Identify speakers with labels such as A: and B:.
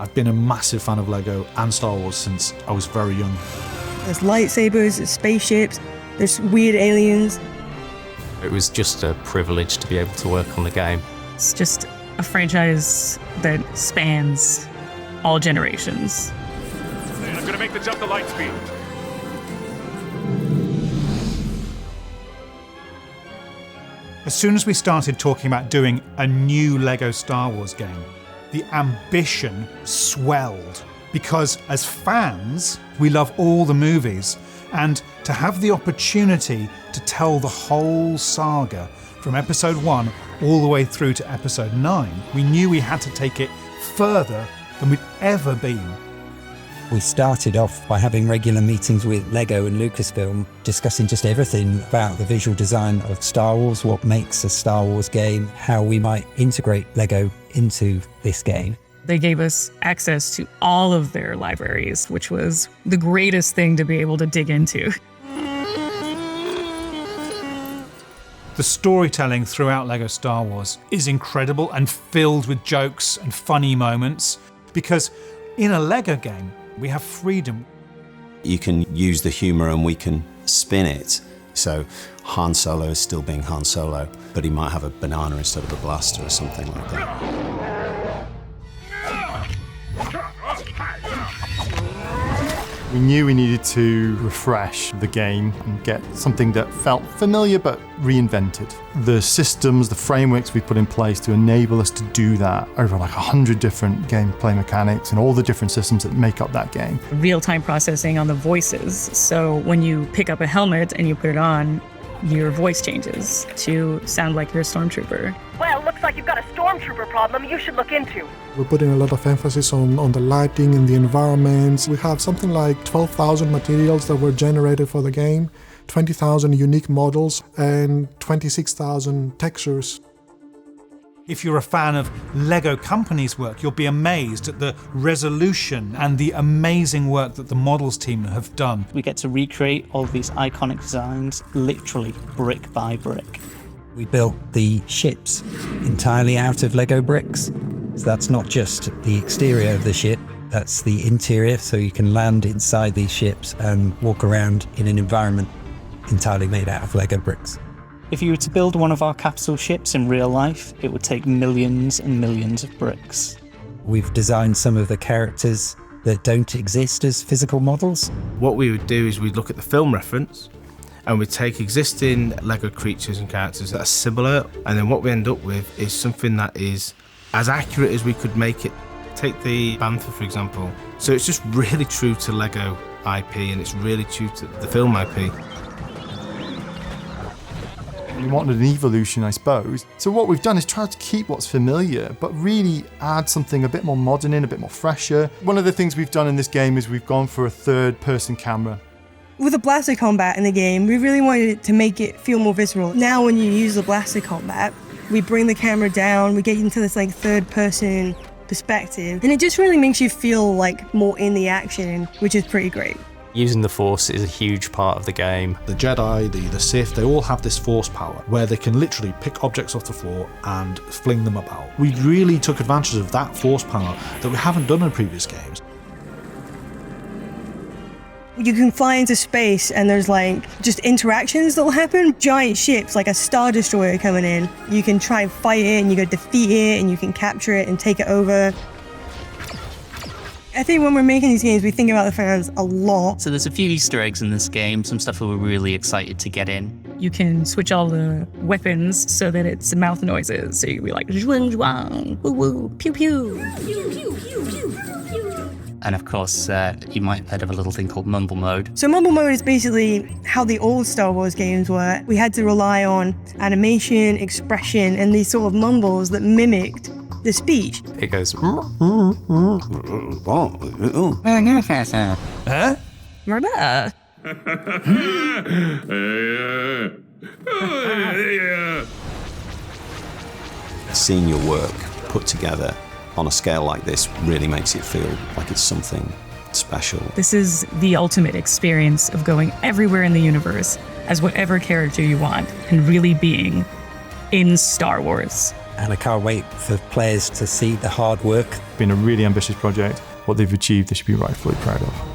A: I've been a massive fan of Lego and Star Wars since I was very young.
B: There's lightsabers, there's spaceships, there's weird aliens.
C: It was just a privilege to be able to work on the game.
D: It's just a franchise that spans all generations.
E: I'm gonna make the jump to light speed.
F: As soon as we started talking about doing a new Lego Star Wars game, the ambition swelled. Because as fans, we love all the movies, and to have the opportunity to tell the whole saga from episode 1 all the way through to episode 9, we knew we had to take it further than we'd ever been.
G: We started off by having regular meetings with Lego and Lucasfilm, discussing just everything about the visual design of Star Wars, what makes a Star Wars game, how we might integrate Lego into this game.
D: They gave us access to all of their libraries, which was the greatest thing to be able to dig into.
F: The storytelling throughout Lego Star Wars is incredible and filled with jokes and funny moments, because in a Lego game, we have freedom.
H: You can use the humour and we can spin it. So Han Solo is still being Han Solo, but he might have a banana instead of a blaster or something like that.
I: We knew we needed to refresh the game and get something that felt familiar but reinvented. The systems, the frameworks we put in place to enable us to do that over like 100 different gameplay mechanics and all the different systems that make up that game.
D: Real-time processing on the voices. So when you pick up a helmet and you put it on, your voice changes to sound like you're a stormtrooper.
J: Well, looks like you've got a stormtrooper problem you should look into.
K: We're putting a lot of emphasis on the lighting and the environments. We have something like 12,000 materials that were generated for the game, 20,000 unique models, and 26,000 textures.
F: If you're a fan of Lego Company's work, you'll be amazed at the resolution and the amazing work that the models team have done.
L: We get to recreate all of these iconic designs, literally brick by brick.
G: We built the ships entirely out of Lego bricks. So that's not just the exterior of the ship, that's the interior, so you can land inside these ships and walk around in an environment entirely made out of Lego bricks.
L: If you were to build one of our capital ships in real life, it would take millions and millions of bricks.
G: We've designed some of the characters that don't exist as physical models.
M: What we would do is we'd look at the film reference and we'd take existing Lego creatures and characters that are similar, and then what we end up with is something that is as accurate as we could make it. Take the Bantha, for example. So it's just really true to Lego IP and it's really true to the film IP.
I: We wanted an evolution, I suppose. So what we've done is try to keep what's familiar, but really add something a bit more modern in, a bit more fresher. One of the things we've done in this game is we've gone for a third-person camera.
B: With the blaster combat in the game, we really wanted to make it feel more visceral. Now when you use the blaster combat, we bring the camera down, we get into this like third-person perspective, and it just really makes you feel like more in the action, which is pretty great.
C: Using the Force is a huge part of the game.
A: The Jedi, the Sith, they all have this Force power where they can literally pick objects off the floor and fling them about. We really took advantage of that Force power that we haven't done in previous games.
B: You can fly into space and there's like just interactions that'll happen. Giant ships like a Star Destroyer coming in. You can try and fight it and you go defeat it and you can capture it and take it over. I think when we're making these games, we think about the fans a lot.
L: So there's a few Easter eggs in this game, some stuff that we're really excited to get in.
D: You can switch all the weapons so that it's mouth noises. So you'd be like, zhuang, zhuang, woo woo, pew pew. Pew, pew, pew, pew.
L: And of course, you might have heard of a little thing called Mumble Mode.
B: So Mumble Mode is basically how the old Star Wars games were. We had to rely on animation, expression, and these sort of mumbles that mimicked the speech.
C: It goes...
B: Huh?
H: Seeing your work put together on a scale like this really makes it feel like it's something special.
D: This is the ultimate experience of going everywhere in the universe as whatever character you want and really being in Star Wars.
G: and I can't wait for players to see the hard work.
I: Been a really ambitious project. What they've achieved, they should be rightfully proud of.